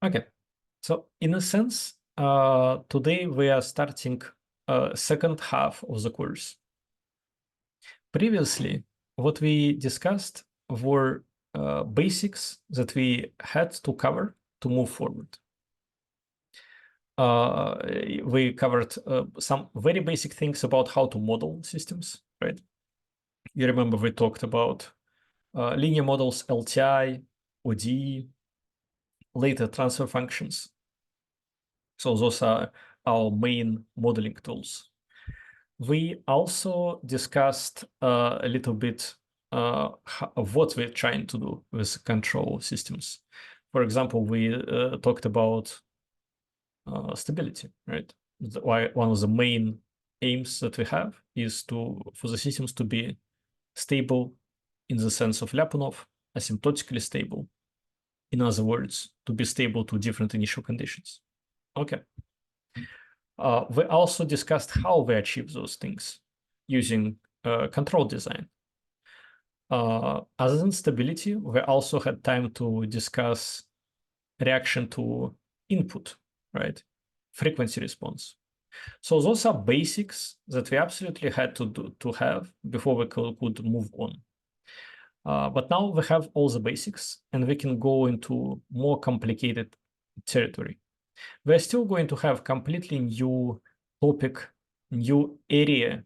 Okay, so in a sense, today we are starting second half of the course. Previously, what we discussed were basics that we had to cover to move forward. We covered some very basic things about how to model systems, right? You remember we talked about linear models, LTI, ODE, later transfer functions. So those are our main modeling tools. We also discussed a little bit of what we're trying to do with control systems. For example, we talked about stability, right? One of the main aims that we have is for the systems to be stable in the sense of Lyapunov, asymptotically stable. In other words, to be stable to different initial conditions. Okay. We also discussed how we achieve those things using control design. Other than stability, we also had time to discuss reaction to input, right? Frequency response. So those are basics that we absolutely had to have before we could move on. But now we have all the basics and we can go into more complicated territory. We're still going to have completely new topic, new area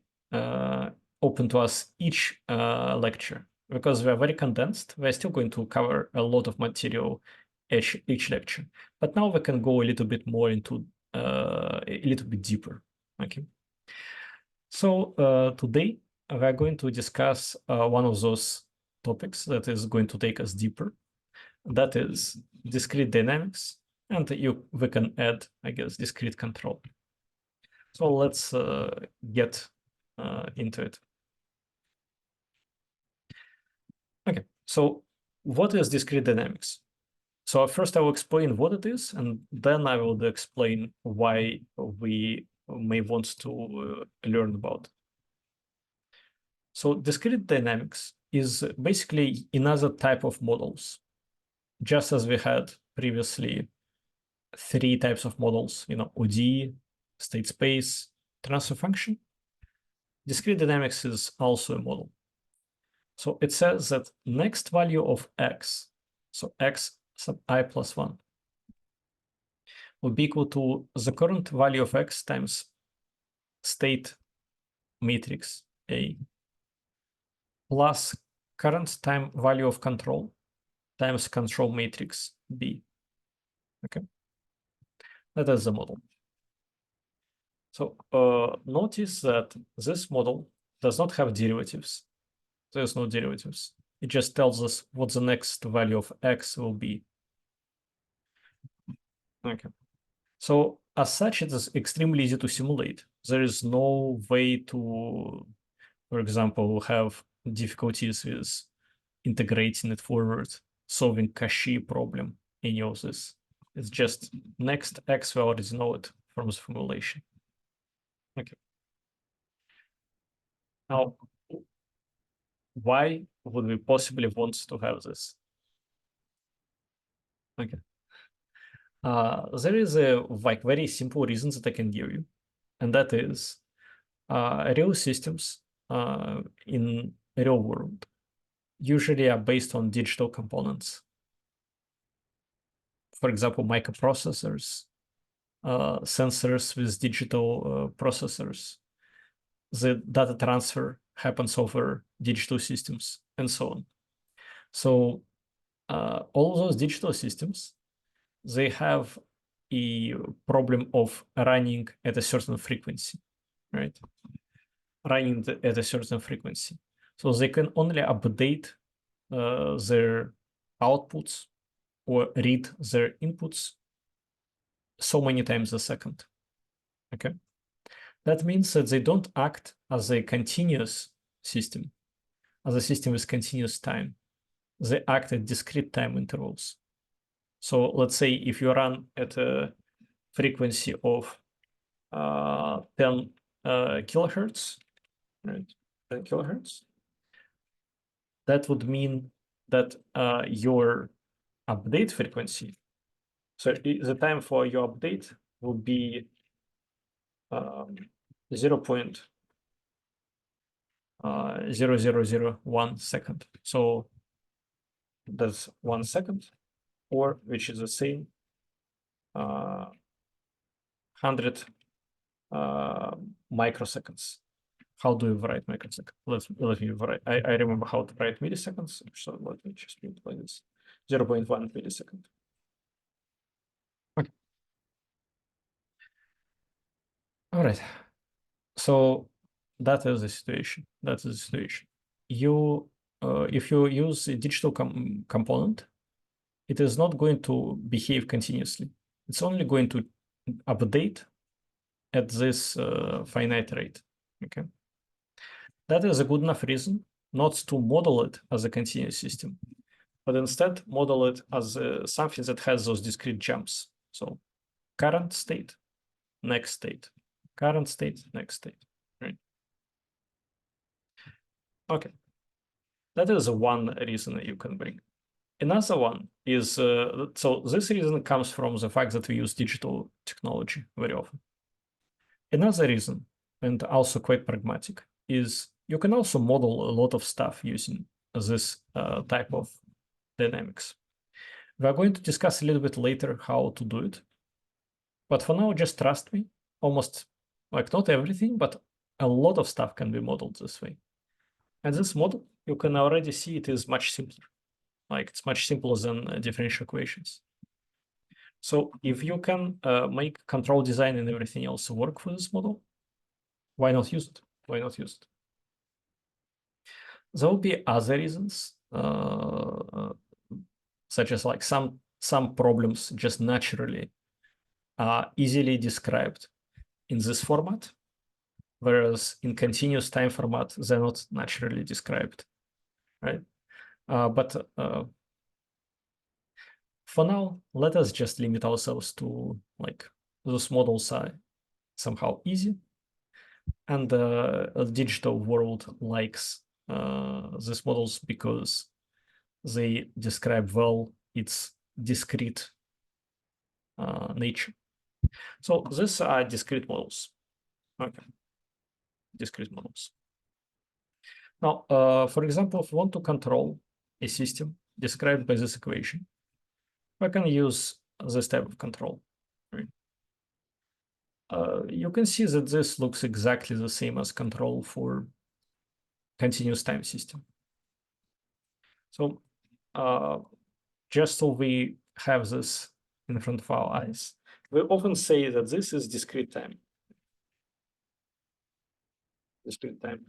open to us each lecture because we're very condensed. We're still going to cover a lot of material each lecture, but now we can go a little bit more into a little bit deeper. Okay. So today we're going to discuss one of those topics that is going to take us deeper. That is discrete dynamics, and we can add, I guess, discrete control. So let's get into it. Okay, so what is discrete dynamics? So first I will explain what it is, and then I will explain why we may want to learn about it. So discrete dynamics is basically another type of models, just as we had previously three types of models, ODE, state space, transfer function. Discrete dynamics is also a model. So it says that next value of x, so x sub I plus 1, will be equal to the current value of x times state matrix A plus current time value of control times control matrix B. Okay, that is the model. So notice that this model does not have derivatives. There's no derivatives. It just tells us what the next value of x will be. Okay. So as such, it is extremely easy to simulate. There is no way to, for example, have difficulties with integrating it forward, solving Cauchy problem, any of this. It's just next x, we already know it from the formulation. Okay. Now, why would we possibly want to have this? Okay. There is a very simple reason that I can give you, and that is real systems in real world usually are based on digital components. For example, microprocessors, sensors with digital processors. The data transfer happens over digital systems and so on. So all those digital systems, they have a problem of running at a certain frequency, right? Running at a certain frequency. So they can only update their outputs or read their inputs so many times a second. Okay. That means that they don't act as a continuous system, as a system with continuous time. They act at discrete time intervals. So let's say if you run at a frequency of 10 kilohertz, right? 10 kilohertz, that would mean that your update frequency So the time for your update will be 0.0001 second. So that's 1 second, or which is the same 100 microseconds. How do you write microsecond? Let me write. I remember how to write milliseconds. So let me just put like this: 0.1 millisecond. Okay. All right. So that is the situation. That is the situation. You, if you use a digital component, it is not going to behave continuously. It's only going to update at this finite rate. Okay. That is a good enough reason not to model it as a continuous system, but instead model it as something that has those discrete jumps. So current state, next state, current state, next state, right? Okay. That is one reason you can bring. Another one is, so this reason comes from the fact that we use digital technology very often. Another reason, and also quite pragmatic, is you can also model a lot of stuff using this type of dynamics. We are going to discuss a little bit later how to do it. But for now, just trust me. Almost, like not everything, but a lot of stuff can be modeled this way. And this model, you can already see it is much simpler. Like it's much simpler than differential equations. So if you can make control design and everything else work for this model, why not use it? Why not use it? There will be other reasons, such as like some problems just naturally are easily described in this format, whereas in continuous time format, they're not naturally described, right? But for now, let us just limit ourselves to like those models are somehow easy, and the digital world likes these models because they describe well its discrete nature. So these are discrete models. Okay, discrete models. Now, for example, if we want to control a system described by this equation, I can use this type of control. Right? You can see that this looks exactly the same as control for continuous time system. So just so we have this in front of our eyes, we often say that this is discrete time. Discrete time.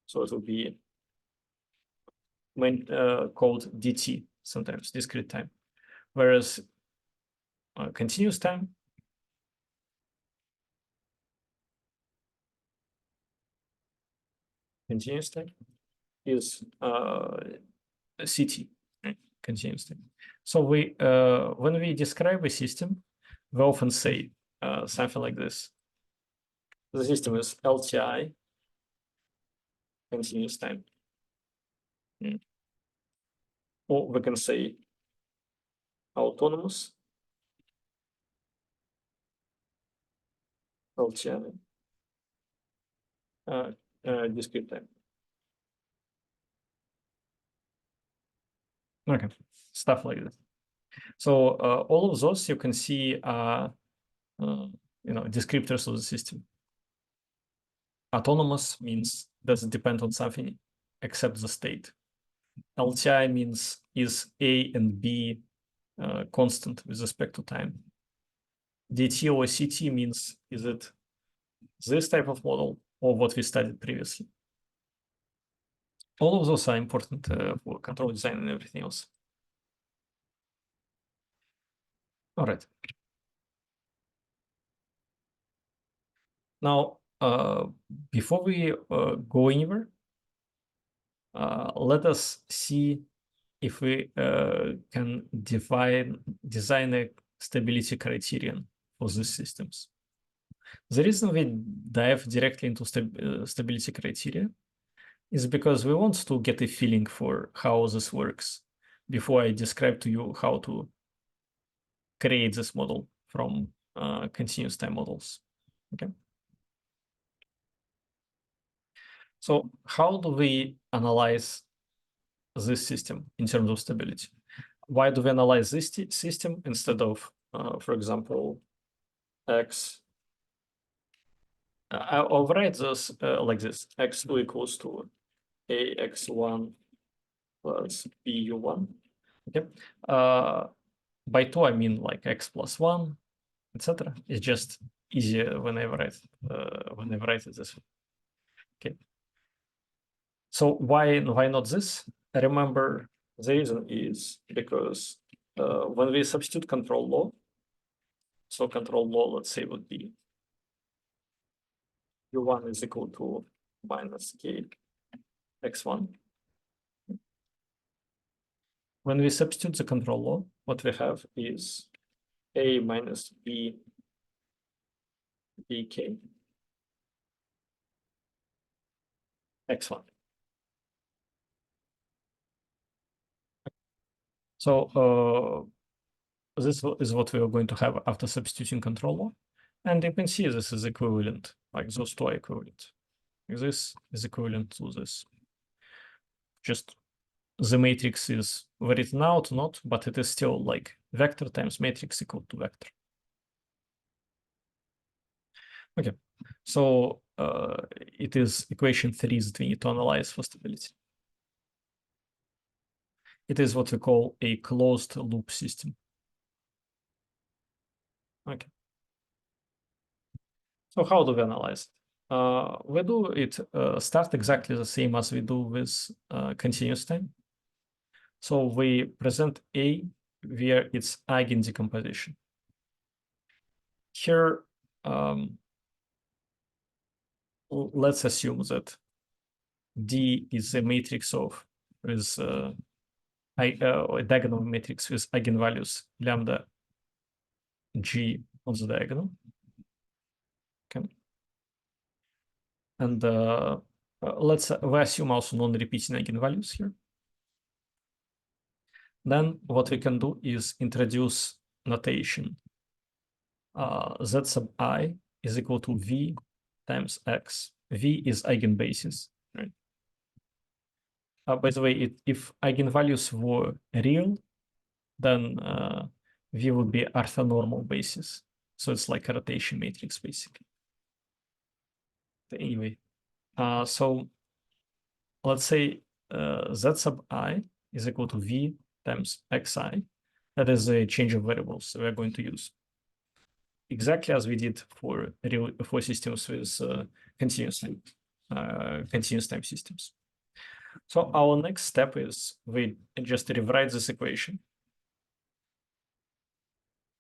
So it will be called dt sometimes, discrete time. Whereas continuous time is CT, right? Continuous time. So we when we describe a system, we often say something like this. The system is LTI, continuous time. Or we can say autonomous LTI, discrete time. Okay, stuff like this. So all of those you can see are descriptors of the system. Autonomous means doesn't depend on something except the state. LTI means is A and B constant with respect to time. DT or CT means is it this type of model or what we studied previously. All of those are important for control design and everything else. All right. Now, before we go anywhere, let us see if we can design a stability criterion for these systems. The reason we dive directly into stability criteria is because we want to get a feeling for how this works before I describe to you how to create this model from continuous time models. Okay. So how do we analyze this system in terms of stability? Why do we analyze this system instead of, for example, x? I'll write this like this: x2 equals to ax1 plus bu1. Okay. By 2 I mean like x plus 1, etc. It's just easier when I write it this way. Okay. So why not this? Remember, the reason is because when we substitute control law, so control law, let's say, would be u1 is equal to minus k x1. When we substitute the control law, what we have is a minus b bk x1. So this is what we are going to have after substituting control law. And you can see this is equivalent, like those two are equivalent. This is equivalent to this. Just the matrix is written out, not, but it is still like vector times matrix equal to vector. Okay, so it is equation 3 that we need to analyze for stability. It is what we call a closed loop system. Okay. So how do we analyze it? We do it start exactly the same as we do with continuous time. So we present A via its eigen decomposition. Here, let's assume that D is a matrix of with a diagonal matrix with eigenvalues lambda G on the diagonal. Okay. And let's we assume also non-repeating eigenvalues here. Then what we can do is introduce notation. Z sub I is equal to V times X. V is eigenbasis, right? By the way, if eigenvalues were real, then V would be orthonormal basis. So it's like a rotation matrix, basically. Anyway, so let's say Z sub I is equal to V times Xi. That is a change of variables we're going to use. Exactly as we did for systems with continuous time systems. So our next step is we just rewrite this equation,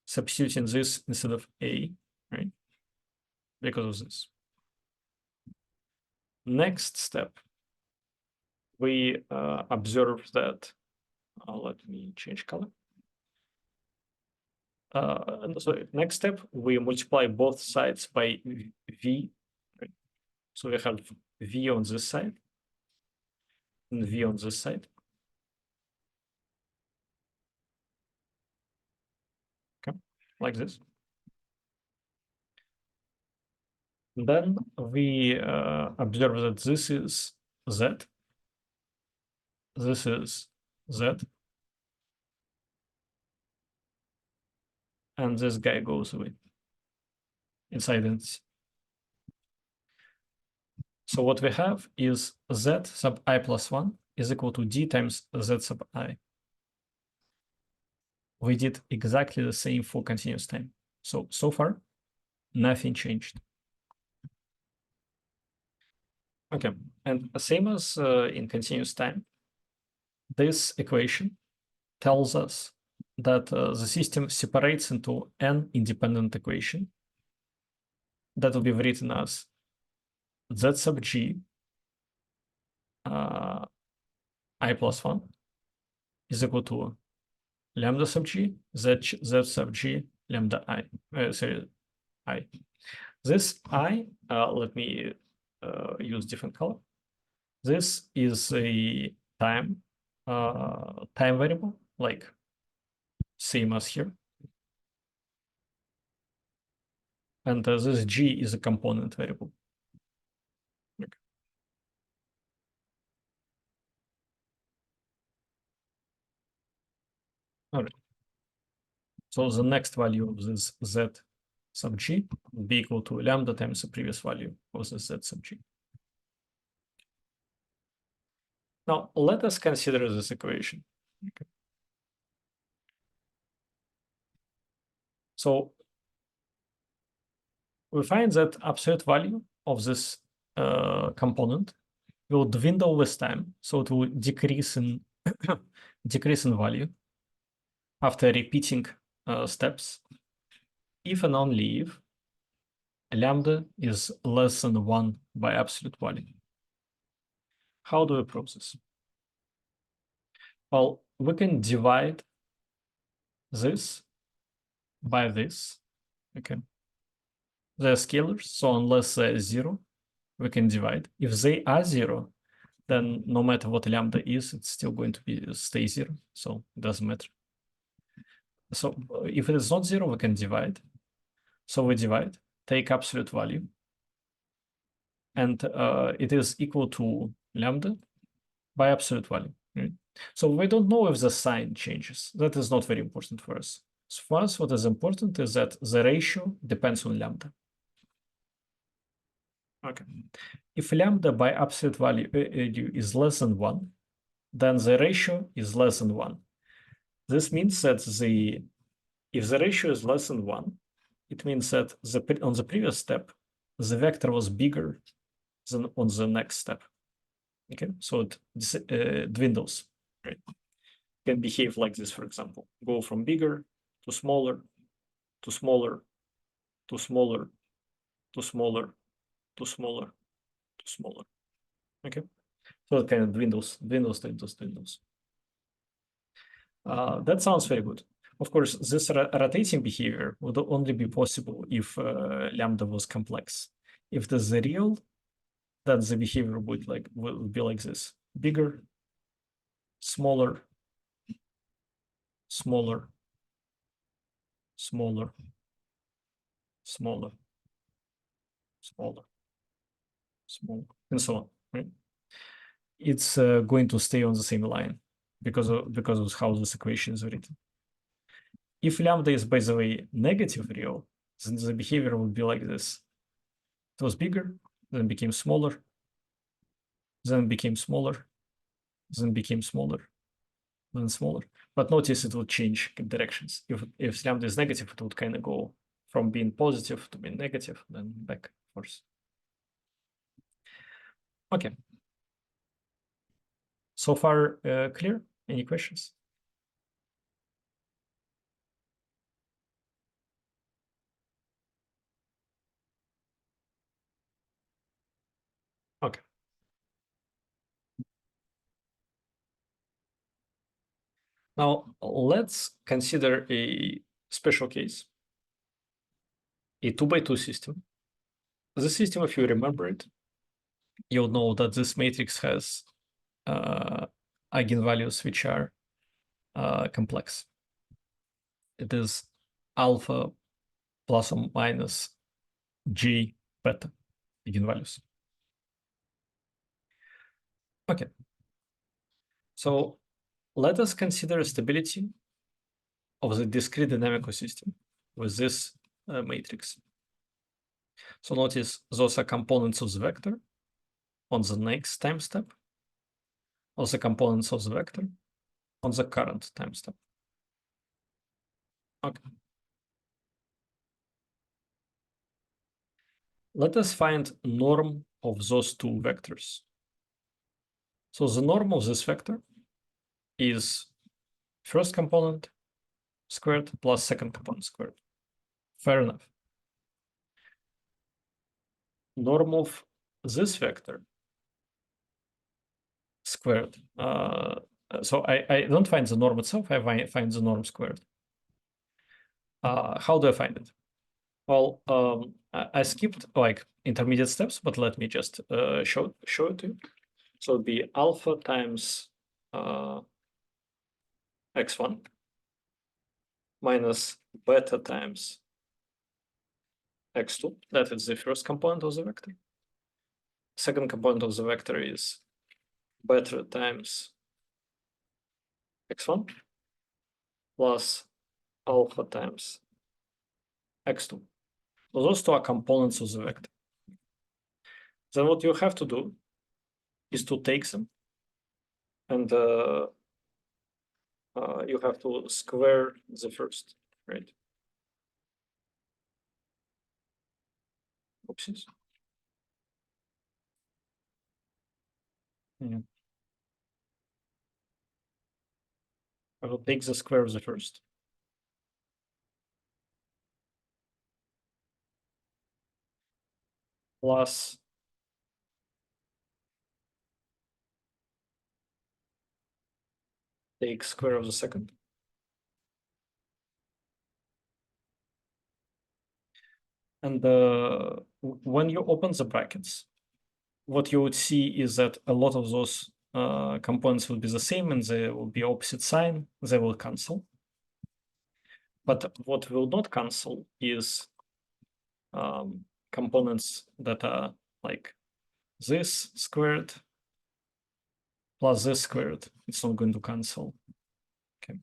substituting this instead of A, right? Because of this. Next step, we observe that, let me change color. So next step, we multiply both sides by V, right? So we have V on this side and V on this side. Okay, like this. Then we observe that this is Z, this is Z, and this guy goes away inside it. So what we have is Z sub I plus 1 is equal to D times Z sub I. We did exactly the same for continuous time. So far, nothing changed. Okay, and same as in continuous time, this equation tells us that the system separates into n independent equation that will be written as Z sub G I plus 1 is equal to lambda sub G, Z sub G, lambda I, sorry, I. This I, let me use different color. This is a time variable, like same as here. and this g is a component variable. Okay. All right. So the next value of this z sub g will be equal to lambda times the previous value of this z sub g. Now let us consider this equation. Okay. So we find that absolute value of this component will dwindle with time, so it will decrease in decrease in value after repeating steps, if and only if lambda is less than 1 by absolute value. How do we prove this? Well, we can divide this by this. Okay. They're scalars, so unless they're 0, we can divide. If they are 0, then no matter what lambda is, it's still going to be stay 0, so it doesn't matter. So if it is not 0, we can divide. So we divide, take absolute value, and it is equal to lambda by absolute value. Right? So we don't know if the sign changes. That is not very important for us. So for us, what is important is that the ratio depends on lambda. Okay. If lambda by absolute value is less than 1, then the ratio is less than 1. This means that if the ratio is less than 1, it means that on the previous step, the vector was bigger than on the next step. Okay, so it dwindles. Right? Can behave like this, for example. Go from bigger to smaller, to smaller, to smaller, to smaller, to smaller, to smaller. Okay, so it kind of dwindles. That sounds very good. Of course, this rotating behavior would only be possible if lambda was complex. If this is real, then the behavior would be like this: bigger, smaller, smaller, smaller, smaller, smaller, smaller, and so on. Right? It's going to stay on the same line because of how this equation is written. If lambda is, by the way, negative real, then the behavior would be like this. It was bigger, then became smaller, then became smaller, then became smaller, then smaller. But notice it would change directions. If lambda is negative, it would kind of go from being positive to being negative, then back and forth. Okay. So far, clear? Any questions? Okay. Now, let's consider a special case, a 2x2 system. The system, if you remember it, you'll know that this matrix has eigenvalues which are complex. It is alpha plus or minus g beta eigenvalues. Okay. So let us consider stability of the discrete dynamical system with this matrix. So notice those are components of the vector on the next time step, also components of the vector on the current time step. Okay. Let us find norm of those two vectors. So the norm of this vector is first component squared plus second component squared. Fair enough. Norm of this vector squared. So I don't find the norm itself, I find the norm squared. How do I find it? Well, I skipped like intermediate steps, but let me just show it to you. So it'd be alpha times x1 minus beta times x2. That is the first component of the vector. Second component of the vector is beta times x1 plus alpha times x2. So those two are components of the vector. Then what you have to do is to take them and you have to square the first, right? Oopsies. Yeah. I will take the square of the first. Plus take square of the second. And when you open the brackets, what you would see is that a lot of those components will be the same and they will be opposite sign. They will cancel. But what will not cancel is components that are like this squared plus this squared. It's not going to cancel. Okay.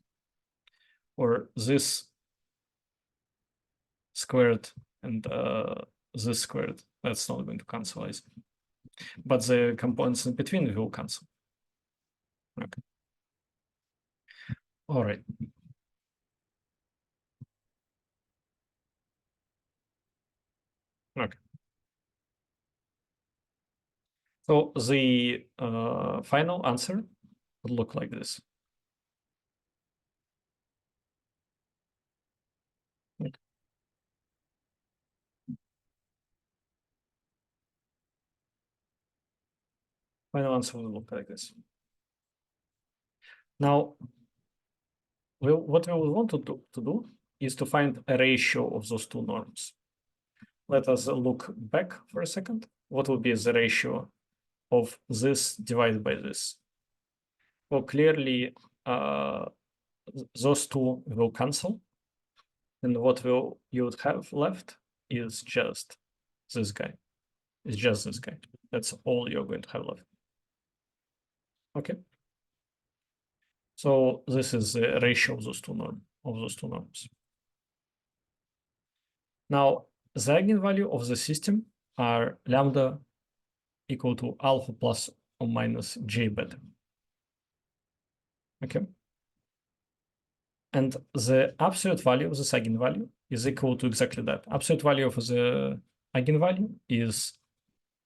Or this squared and this squared. That's not going to cancel either. But the components in between will cancel. Okay. All right. Okay. So the final answer would look like this. Okay. Final answer will look like this. Now, what we will want to do is to find a ratio of those two norms. Let us look back for a second. What would be the ratio of this divided by this? Well, clearly, those two will cancel. And what you would have left is just this guy. It's just this guy. That's all you're going to have left. Okay. So this is the ratio of those two norms. Now, the eigenvalue of the system are lambda equal to alpha plus or minus j beta. Okay. And the absolute value of this eigenvalue is equal to exactly that. Absolute value of the eigenvalue is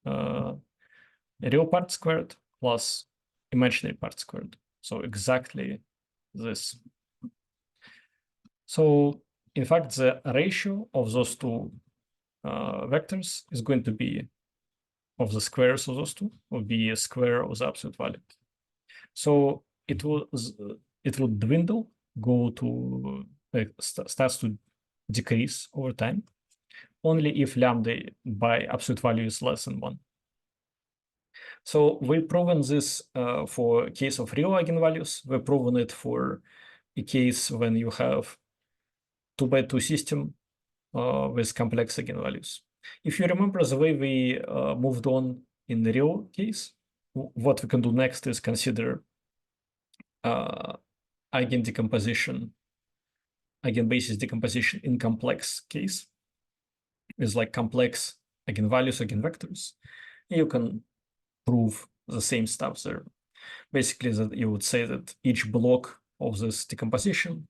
real part squared plus imaginary part squared. So exactly this. So in fact, the ratio of those two vectors is going to be of the squares of those two will be a square of the absolute value. So it will dwindle, go to starts to decrease over time, only if lambda by absolute value is less than 1. So we've proven this for case of real eigenvalues. We've proven it for a case when you have 2x2 system with complex eigenvalues. If you remember the way we moved on in the real case, what we can do next is consider eigen basis decomposition in complex case with like complex eigenvalues, eigenvectors. You can prove the same stuff there. Basically, that you would say that each block of this decomposition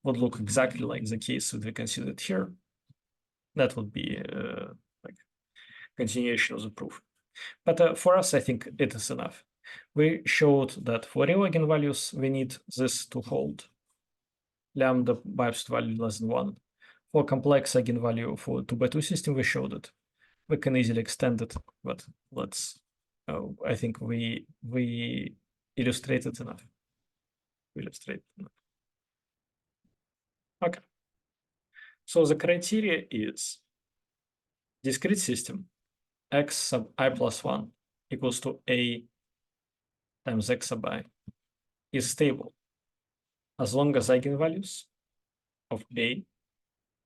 would look exactly like the case that we considered here. That would be like continuation of the proof. But for us, I think it is enough. We showed that for real eigenvalues, we need this to hold lambda by absolute value less than 1. For complex eigenvalue for 2x2 system, we showed it. We can easily extend it, but let's. I think we illustrated enough. Okay. So the criteria is discrete system x sub I plus 1 equals to a times x sub I is stable as long as eigenvalues of a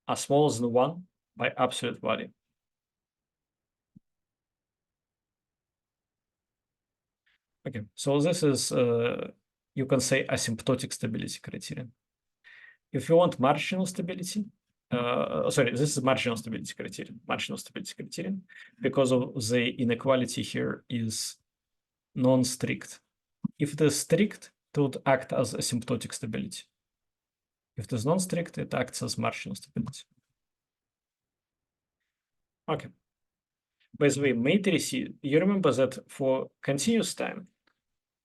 are smaller than 1 by absolute value. Okay, so this is, you can say, asymptotic stability criterion. If you want marginal stability, sorry, this is marginal stability criterion, because of the inequality here is non-strict. If it is strict, it would act as asymptotic stability. If it is non-strict, it acts as marginal stability. Okay. By the way, matrices, you remember that for continuous time,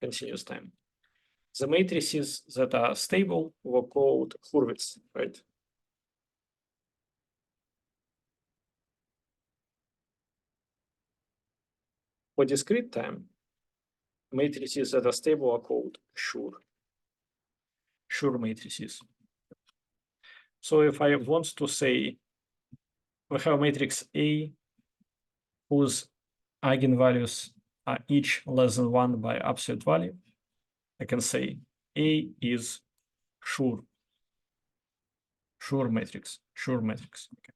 the matrices that are stable were called Hurwitz, right? For discrete time, matrices that are stable are called Schur matrices. So if I want to say we have a matrix A whose eigenvalues are each less than 1 by absolute value, I can say A is Schur matrix. Okay.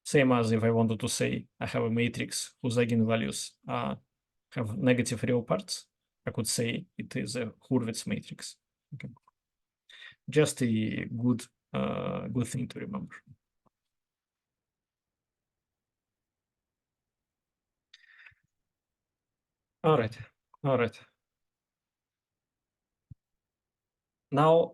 Same as if I wanted to say I have a matrix whose eigenvalues have negative real parts, I could say it is a Hurwitz matrix. Okay. Just a good thing to remember. All right. Now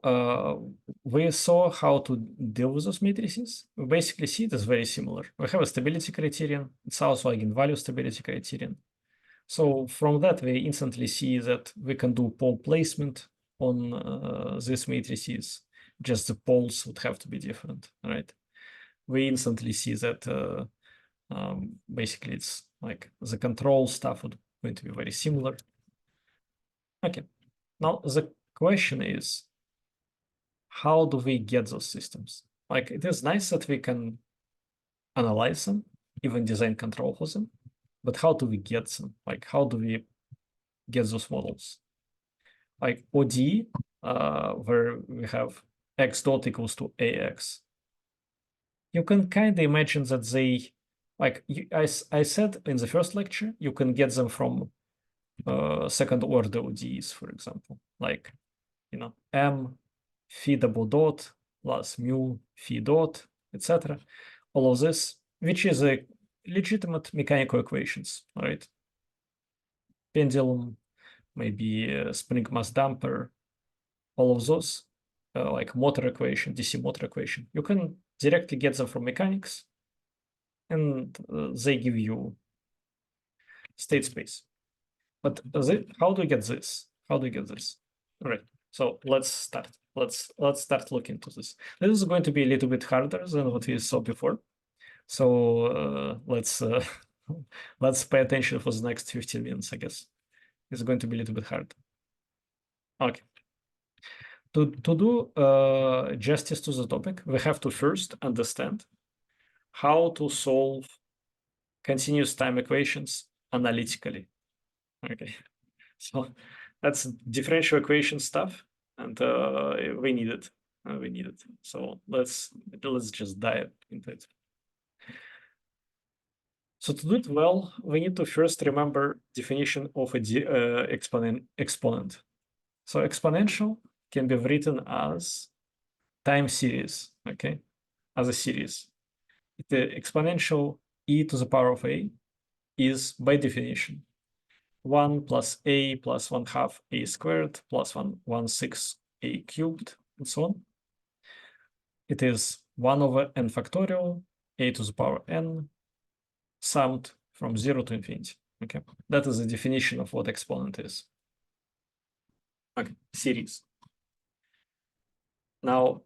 we saw how to deal with those matrices. We basically see it as very similar. We have a stability criterion. It's also eigenvalue stability criterion. So from that, we instantly see that we can do pole placement on these matrices. Just the poles would have to be different, right? We instantly see that basically it's like the control stuff would going to be very similar. Okay, now the question is, how do we get those systems? Like, it is nice that we can analyze them, even design control for them, but how do we get them? Like, how do we get those models? Like ODE, where we have x dot equals to ax. You can kind of imagine that they, like I said in the first lecture, you can get them from second order ODEs, for example, like, m phi double dot plus mu phi dot, etc. All of this, which is a legitimate mechanical equations, right? Pendulum, maybe spring mass damper, all of those, like motor equation, DC motor equation. You can directly get them from mechanics, and they give you state space. But how do you get this? All right. So let's start. Let's start looking into this. This is going to be a little bit harder than what we saw before. So let's pay attention for the next 15 minutes, I guess. It's going to be a little bit hard. Okay. To do justice to the topic, we have to first understand how to solve continuous time equations analytically. Okay. So that's differential equation stuff, and we need it. So let's just dive into it. So to do it well, we need to first remember definition of a exponent. So exponential can be written as time series, okay, as a series. The exponential e to the power of a is, by definition, 1 plus a plus 1/2 a squared plus 1/6 a cubed, and so on. It is 1 over n factorial, a to the power n, summed from 0 to infinity. Okay, that is the definition of what exponent is. Okay, series. Now,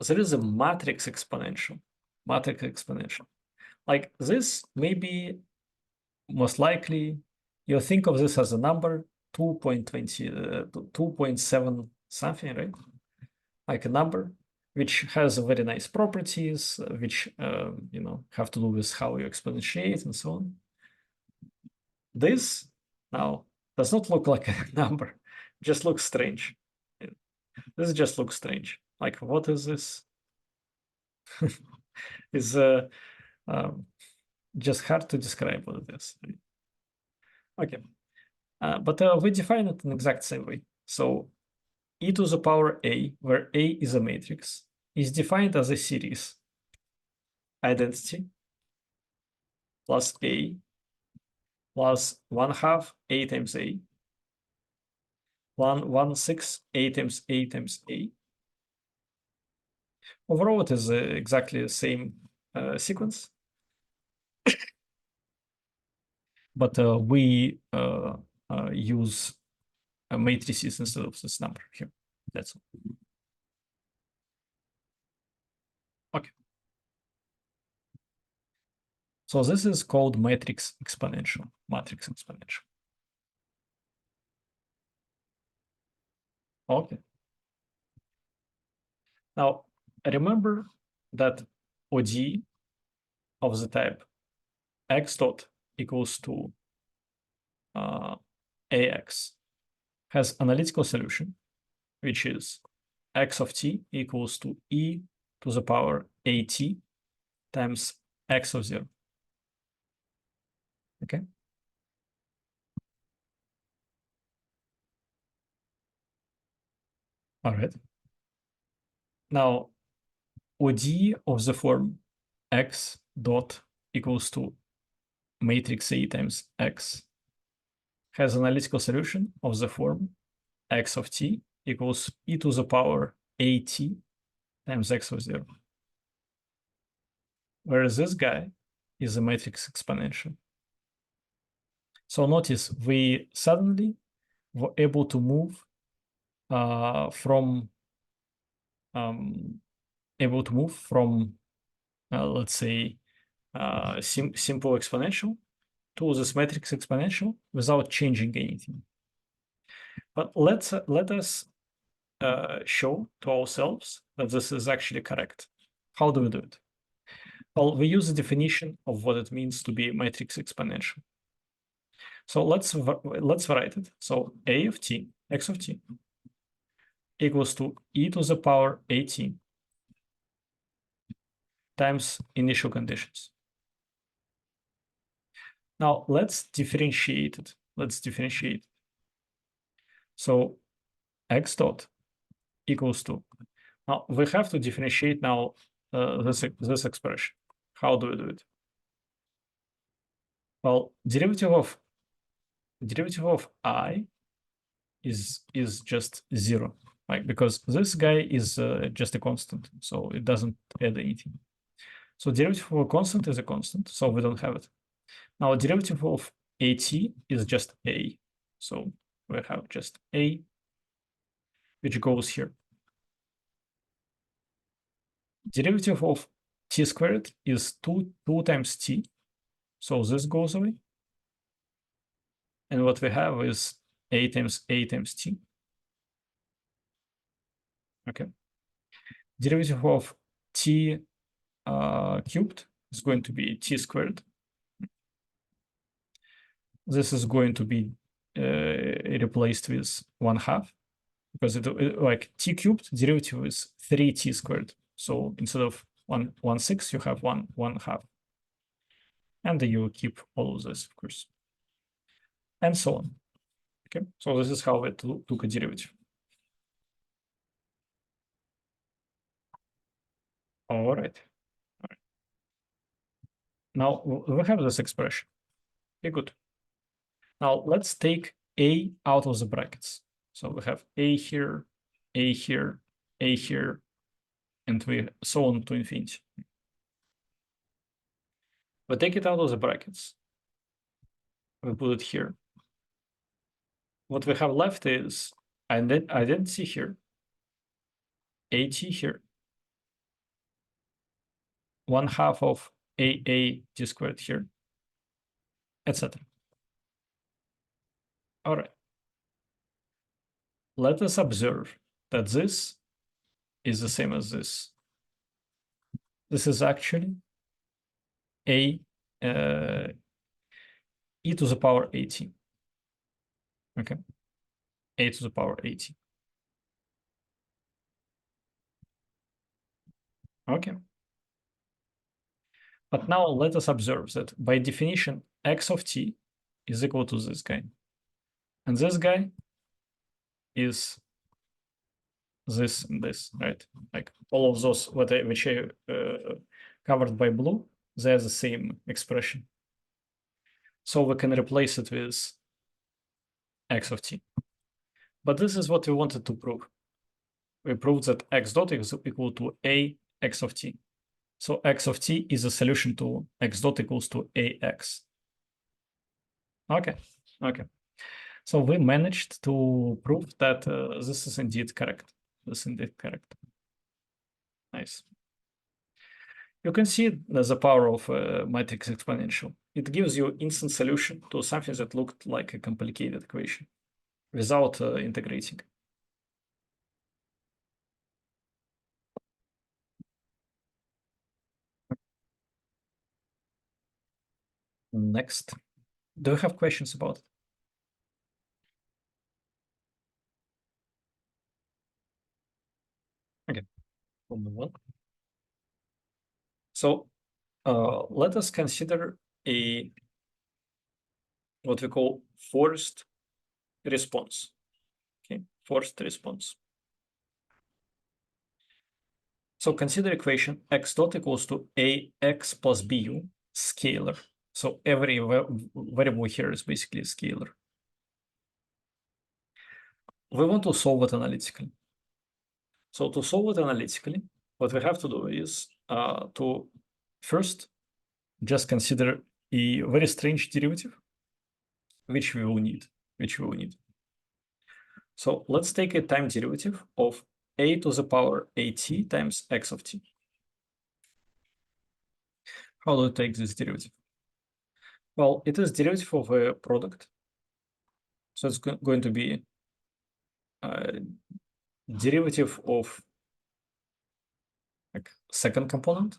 there is a matrix exponential. Like this, maybe most likely you think of this as a number 2.7 something, right? Like a number which has very nice properties, which have to do with how you exponentiate and so on. This now does not look like a number, just looks strange. This just looks strange. Like, what is this? is just hard to describe what it is. Okay, but we define it in exact same way. So e to the power a, where a is a matrix, is defined as a series identity plus a plus 1/2 a times a, 1/6 a times a times a. Overall, it is exactly the same sequence, but we use matrices instead of this number here. That's all. Okay. So this is called matrix exponential. Matrix exponential. Okay. Now remember that ODE of the type x dot equals to ax has analytical solution, which is x of t equals to e to the power at times x of 0. Okay. All right. Now, ODE of the form x dot equals to matrix A times x has analytical solution of the form x of t equals e to the power at times x of 0. Whereas this guy is a matrix exponential. So notice we suddenly were able to move from let's say simple exponential to this matrix exponential without changing anything. But let us show to ourselves that this is actually correct. How do we do it? Well, we use the definition of what it means to be a matrix exponential. So let's write it. So a of t, x of t, equals to e to the power at times initial conditions. Now let's differentiate it. Let's differentiate. So x dot equals to. Now we have to differentiate now this expression. How do we do it? Well, derivative of I is just 0, right? Because this guy is just a constant, so it doesn't add anything. So derivative of a constant is a constant, so we don't have it. Now derivative of at is just a, so we have just a, which goes here. Derivative of t squared is 2 times t, so this goes away. And what we have is a times t. Okay. Derivative of t cubed is going to be t squared. This is going to be replaced with 1/2 because like t cubed derivative is 3t squared. So instead of 1/6, you have 1/2. And you keep all of this, of course. And so on. Okay, so this is how we took a derivative. All right. Now we have this expression. Okay, good. Now let's take a out of the brackets. So we have a here, a here, a here, and we so on to infinity. We take it out of the brackets. We put it here. What we have left is identity here, at here, 1/2 of a t squared here, etc. All right. Let us observe that this is the same as this. This is actually a e to the power at. Okay, a to the power at. Okay. But now let us observe that by definition, x of t is equal to this guy. And this guy is this and this, right? Like all of those which are covered by blue, they're the same expression. So we can replace it with x of t. But this is what we wanted to prove. We proved that x dot is equal to a x of t. So x of t is a solution to x dot equals to ax. Okay, okay. So we managed to prove that this is indeed correct. This is indeed correct. Nice. You can see the power of matrix exponential. It gives you instant solution to something that looked like a complicated equation without integrating. Next, do you have questions about it? Okay, we'll move on. So let us consider a what we call forced response. Okay, forced response. So consider equation x dot equals to ax plus bu scalar. So every variable here is basically a scalar. We want to solve it analytically. So to solve it analytically, what we have to do is to first just consider a very strange derivative, which we will need. So let's take a time derivative of a to the power at times x of t. How do we take this derivative? Well, it is derivative of a product. So it's going to be derivative of like second component,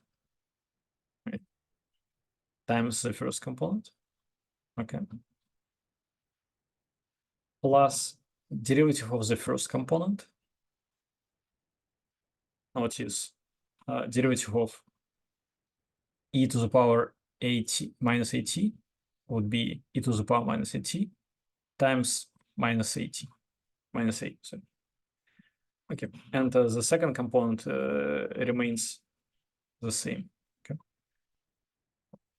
right, times the first component. Okay. Plus derivative of the first component. Now it is derivative of e to the power at minus at would be e to the power minus at times minus at, minus a. Sorry. Okay, and the second component remains the same. Okay,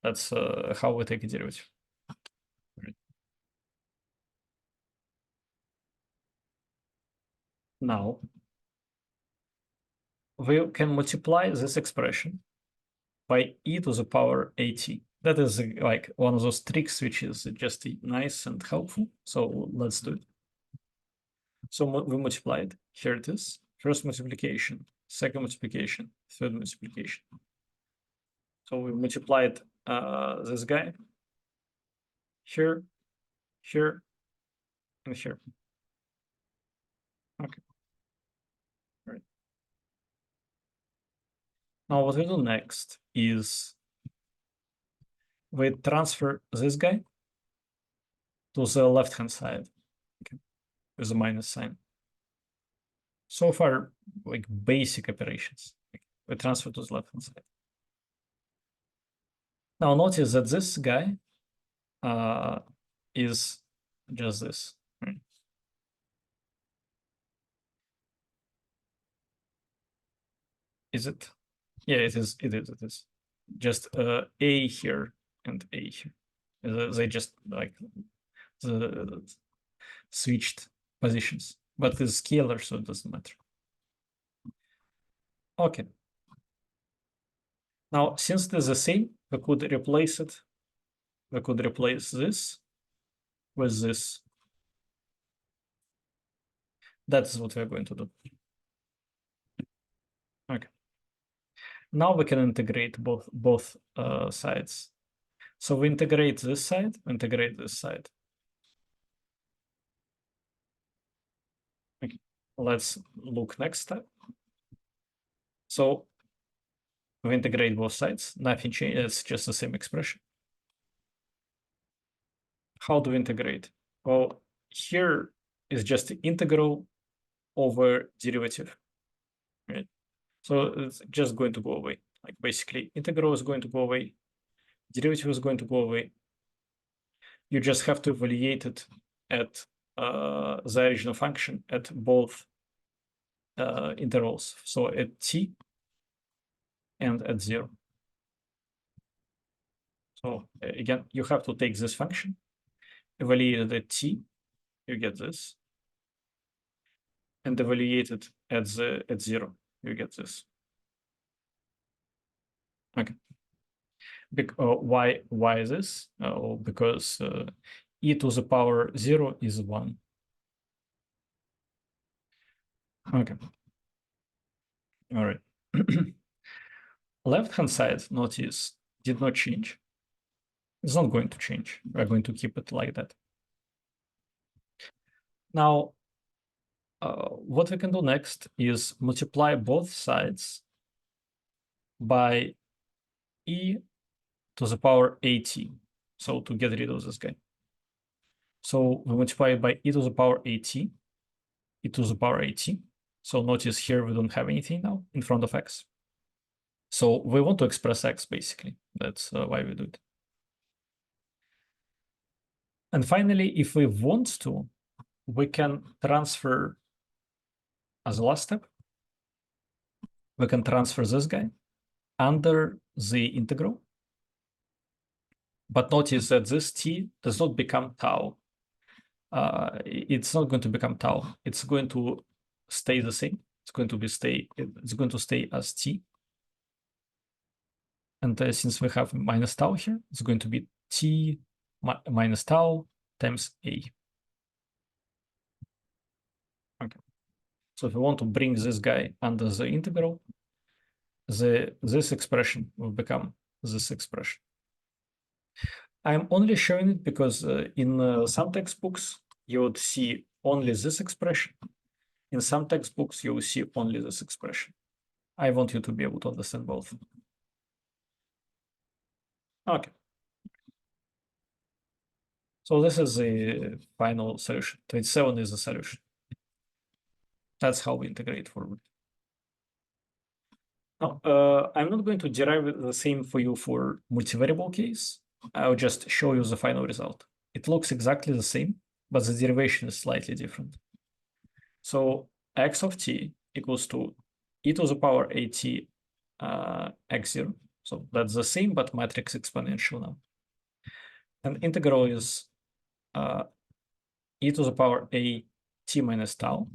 that's how we take a derivative. Right. Now we can multiply this expression by e to the power at. That is like one of those tricks which is just nice and helpful. So let's do it. So we multiplied. Here it is. First multiplication, second multiplication, third multiplication. So we multiplied this guy here, here, and here. Okay. All right. Now what we do next is we transfer this guy to the left-hand side, okay, with a minus sign. So far, like basic operations. We transfer to the left-hand side. Now notice that this guy is just this. Right? Is it? Yeah, it is. It is. It is. Just a here and a here. They just like the switched positions, but it's scalar, so it doesn't matter. Okay. Now, since it is the same, we could replace it. We could replace this with this. That is what we're going to do. Okay. Now we can integrate both sides. So we integrate this side, integrate this side. Okay. Let's look next step. So we integrate both sides. Nothing changes. It's just the same expression. How do we integrate? Well, here is just the integral over derivative, right? So it's just going to go away. Like basically, integral is going to go away. derivative is going to go away. You just have to evaluate it at the original function at both intervals. So at t and at 0. So again, you have to take this function, evaluate it at t, you get this, and evaluate it at 0, you get this. Okay. Why is this? Because e to the power 0 is 1. Okay. All right. Left-hand side, notice, did not change. It's not going to change. We're going to keep it like that. Now, what we can do next is multiply both sides by e to the power at. So to get rid of this guy. So we multiply it by e to the power at, e to the power at. So notice here we don't have anything now in front of x. So we want to express x, basically. That's why we do it. And finally, if we want to, we can transfer, as a last step, we can transfer this guy under the integral. But notice that this t does not become tau. It's not going to become tau. It's going to stay the same. It's going to stay as t. And since we have minus tau here, it's going to be t minus tau times a. Okay. So if we want to bring this guy under the integral, this expression will become this expression. I'm only showing it because in some textbooks, you would see only this expression. In some textbooks, you will see only this expression. I want you to be able to understand both. Okay. So this is the final solution. 27 is the solution. That's how we integrate forward. Now, I'm not going to derive the same for you for multivariable case. I'll just show you the final result. It looks exactly the same, but the derivation is slightly different. So x of t equals to e to the power at x0. So that's the same, but matrix exponential now. And integral is e to the power a t minus tau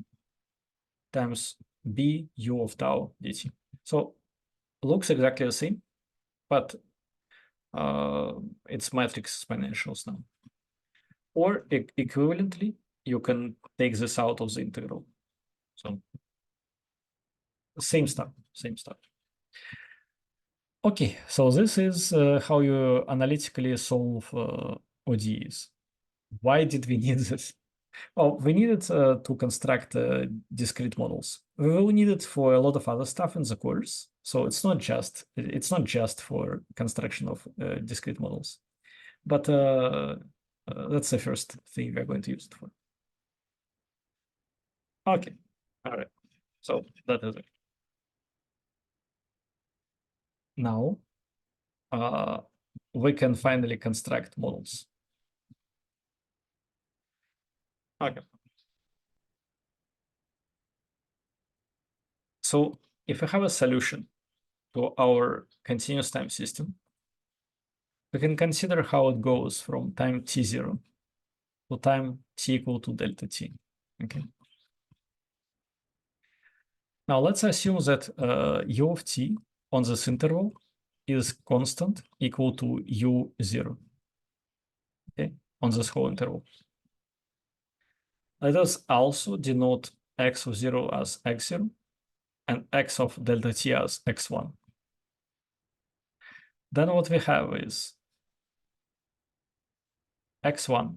times b u of tau dt. So looks exactly the same, but it's matrix exponentials now. Or equivalently, you can take this out of the integral. So same stuff, same stuff. Okay, so this is how you analytically solve ODEs. Why did we need this? Well, we needed to construct discrete models. We will need it for a lot of other stuff in the course. So it's not just for construction of discrete models, but that's the first thing we're going to use it for. Okay, all right. So that is it. Now we can finally construct models. Okay. So if we have a solution to our continuous time system, we can consider how it goes from time t0 to time t equal to delta t. Okay. Now let's assume that u of t on this interval is constant equal to u0. Okay, on this whole interval. Let us also denote x of 0 as x0 and x of delta t as x1. Then what we have is x1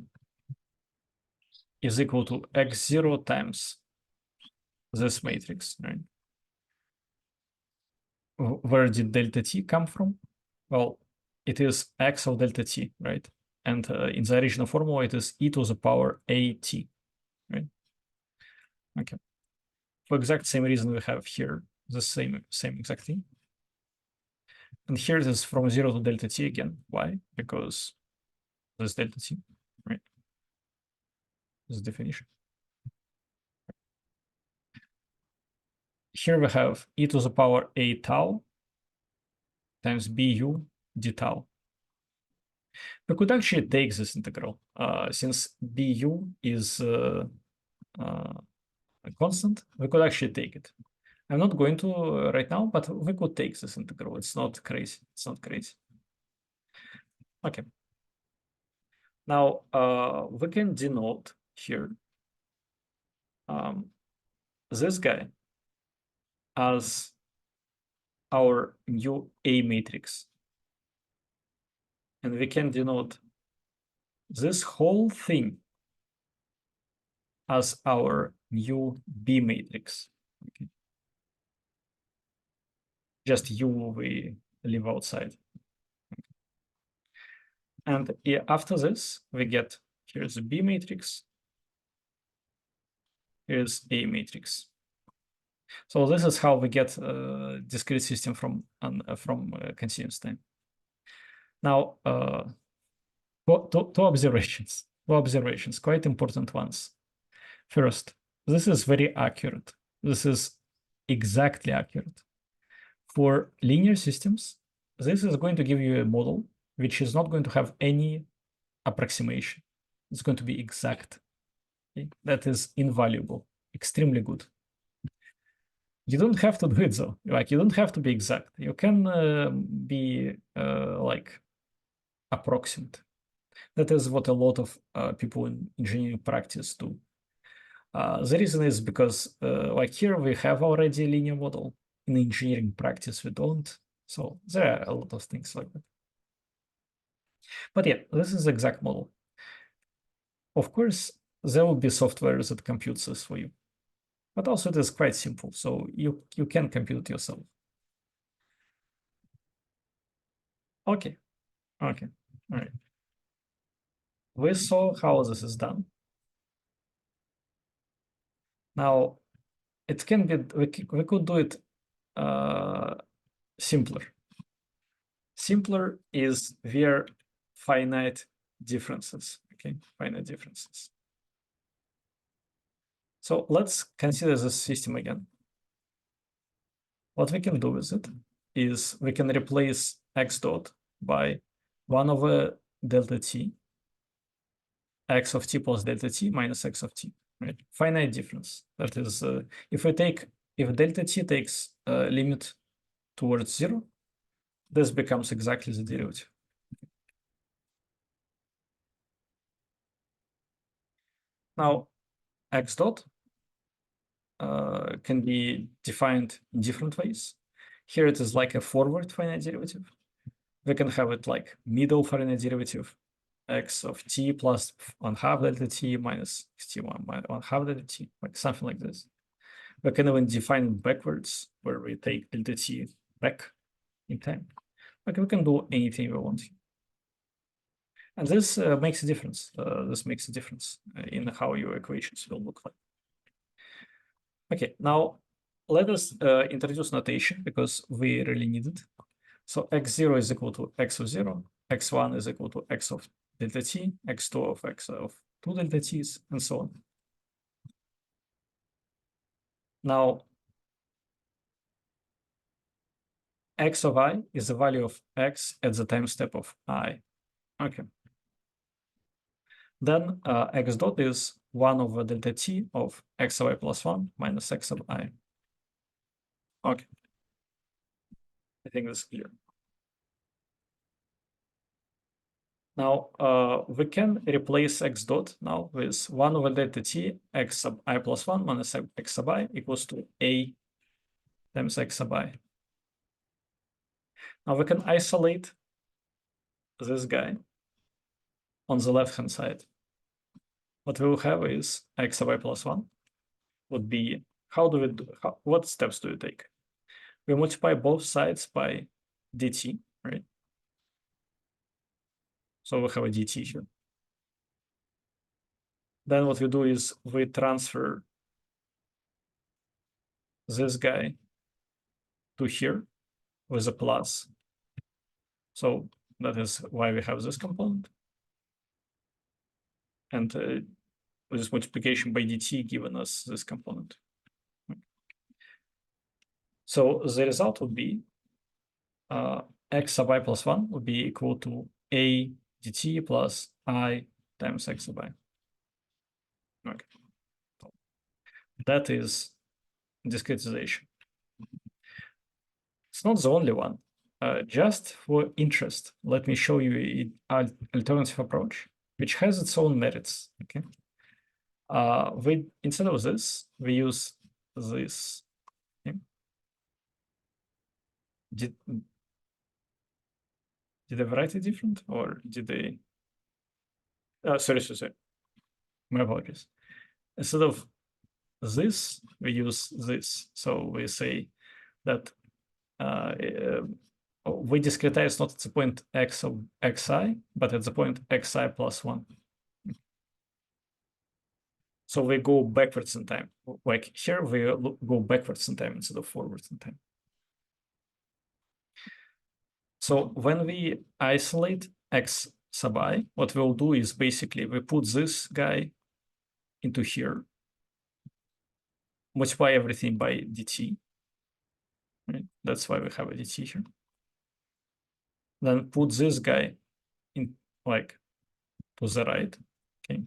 is equal to x0 times this matrix, right? Where did delta t come from? Well, it is x of delta t, right? And in the original formula, it is e to the power at, right? Okay. For exact same reason we have here the same exact thing. And here it is from 0 to delta t again. Why? Because this delta t, right? This is definition. Here we have e to the power a tau times bu d tau. We could actually take this integral since bu is a constant. We could actually take it. I'm not going to right now, but we could take this integral. It's not crazy. It's not crazy. Okay. Now we can denote here this guy as our new A matrix. And we can denote this whole thing as our new B matrix. Okay. Just U we leave outside. And after this, we get, here's a B matrix, here's A matrix. So this is how we get a discrete system from continuous time. Now, two observations, quite important ones. First, this is very accurate. This is exactly accurate. For linear systems, this is going to give you a model which is not going to have any approximation. It's going to be exact. Okay? That is invaluable, extremely good. You don't have to do it though. Like, you don't have to be exact. You can be like approximate. That is what a lot of people in engineering practice do. The reason is because like here we have already a linear model. In engineering practice we don't. So there are a lot of things like that. But yeah, this is the exact model. Of course, there will be software that computes this for you. But also it is quite simple, so you can compute it yourself. Okay, all right. We saw how this is done. Now, it can be, we could do it simpler. Simpler is via finite differences, okay, finite differences. So let's consider this system again. What we can do with it is we can replace x dot by 1 over delta t, x of t plus delta t minus x of t, right? Finite difference. That is, if delta t takes a limit towards 0, this becomes exactly the derivative. Now, x dot can be defined in different ways. Here it is like a forward finite derivative. We can have it like middle finite derivative, x of t plus 1/2 delta t minus t1 minus 1/2 delta t, like something like this. We can even define it backwards, where we take delta t back in time. Like we can do anything we want. And this makes a difference. This makes a difference in how your equations will look like. Okay, now let us introduce notation because we really need it. So x0 is equal to x of 0, x1 is equal to x of delta t, x2 of x of 2 delta t's, and so on. Now, x of I is the value of x at the time step of I. Okay. Then x dot is 1 over delta t of x of I plus 1 minus x of I. Okay. I think that's clear. Now, we can replace x dot now with 1 over delta t x sub I plus 1 minus x sub I equals to a times x sub I. Now we can isolate this guy on the left-hand side. What we will have is x sub I plus 1 would be, what steps do you take? We multiply both sides by dt, right? So we have a dt here. Then what we do is we transfer this guy to here with a plus So that is why we have this component. And this multiplication by dt given us this component. So the result would be x sub I plus 1 would be equal to a dt plus I times x sub I. Okay. That is discretization. It's not the only one. Just for interest, let me show you an alternative approach, which has its own merits. Okay. We instead of this, we use this. Okay. Did I write it different, or did they? Sorry. My apologies. Instead of this, we use this. So we say that we discretize not at the point x of xi, but at the point xi plus 1. So we go backwards in time. Like here, we go backwards in time instead of forwards in time. So when we isolate x sub I, what we'll do is basically we put this guy into here, multiply everything by dt. Right? That's why we have a dt here. Then put this guy in like to the right. Okay.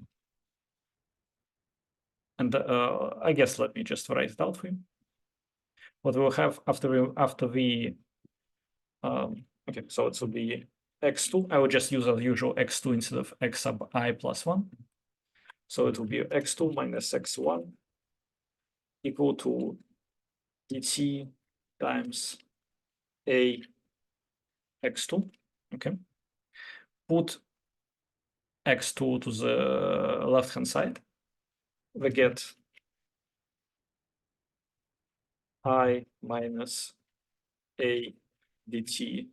And I guess let me just write it out for you. What we'll have after we okay, so it will be x2. I will just use as usual x2 instead of x sub I plus 1. So it will be x2 minus x1 equal to dt times a x2. Okay. Put x2 to the left-hand side. We get I minus a dt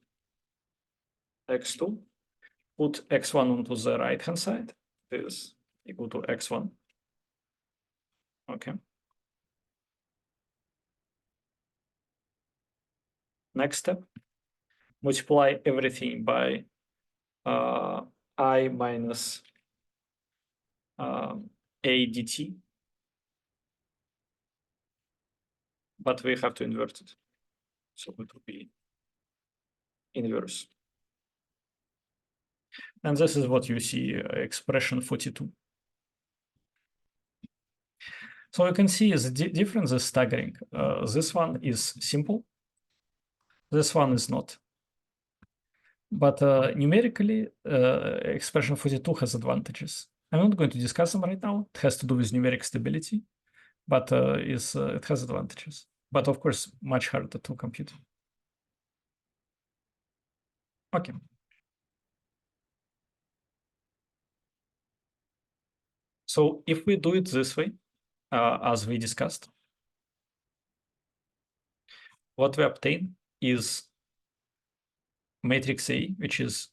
x2. Put x1 onto the right-hand side. This is equal to x1. Okay. Next step, multiply everything by I minus a dt, but we have to invert it. So it will be inverse. And this is what you see, expression 42. So you can see the difference is staggering. This one is simple. This one is not. But numerically, expression 42 has advantages. I'm not going to discuss them right now. It has to do with numeric stability, but it has advantages. But of course, much harder to compute. Okay. So if we do it this way, as we discussed, what we obtain is matrix A, which is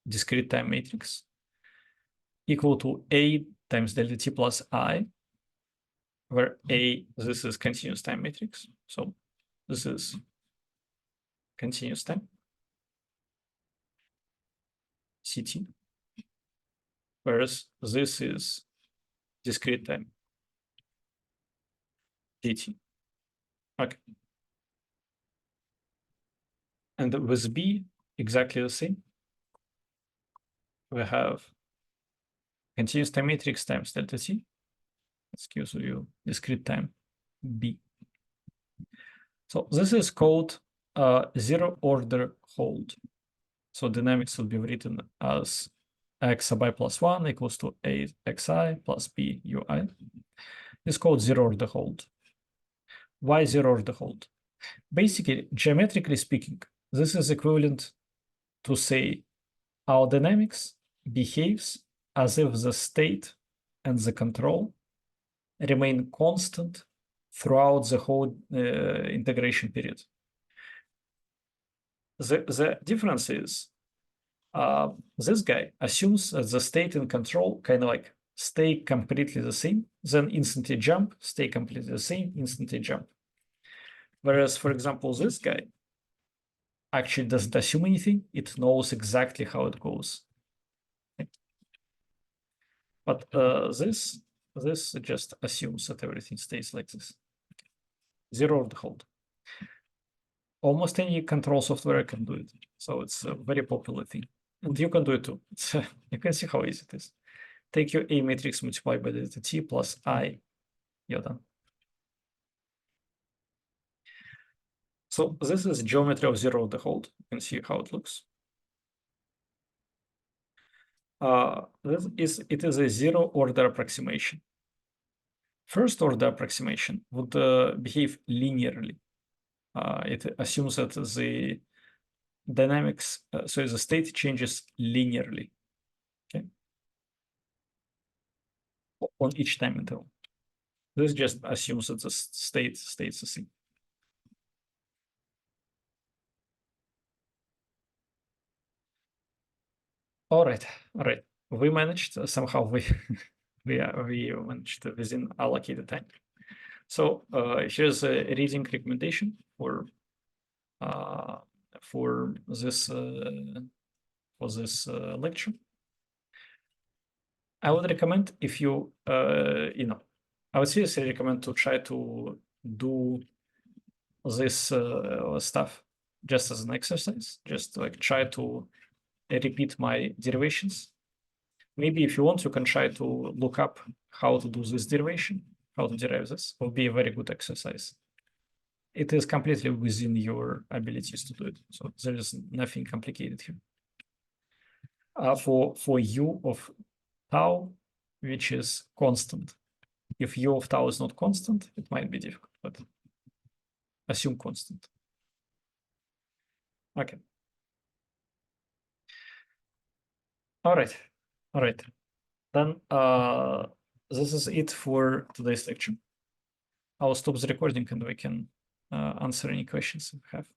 discrete time matrix, equal to A times delta t plus I, where A, this is continuous time matrix. So this is continuous time, CT, whereas this is discrete time, dt. Okay. And with B, exactly the same. We have continuous time matrix times delta t. This gives you discrete time B. So this is called zero order hold. So dynamics will be written as x sub I plus 1 equals to a xi plus b ui. It's called zero order hold. Why zero order hold? Basically, geometrically speaking, this is equivalent to say our dynamics behaves as if the state and the control remain constant throughout the whole integration period. The difference is this guy assumes that the state and control kind of like stay completely the same, then instantly jump, stay completely the same, instantly jump. Whereas, for example, this guy actually doesn't assume anything. It knows exactly how it goes. Okay. But this just assumes that everything stays like this. Zero of the hold. Almost any control software can do it. So it's a very popular thing. And you can do it too. You can see how easy it is. Take your A matrix, multiply by delta T plus I, you're done. So this is geometry of zero of the hold. You can see how it looks. It is a zero order approximation. First order approximation would behave linearly. It assumes that the dynamics, so the state changes linearly, okay, on each time interval. This just assumes that the state stays the same. All right. We managed somehow. We managed within allocated time. So here's a reading recommendation for this lecture. I would recommend, if you I would seriously recommend to try to do this stuff just as an exercise, just like try to repeat my derivations. Maybe if you want, you can try to look up how to do this derivation, how to derive this. Will be a very good exercise. It is completely within your abilities to do it. So there is nothing complicated here. For u of tau, which is constant. If u of tau is not constant, it might be difficult, but assume constant. Okay. All right. Then this is it for today's lecture. I'll stop the recording and we can answer any questions you have.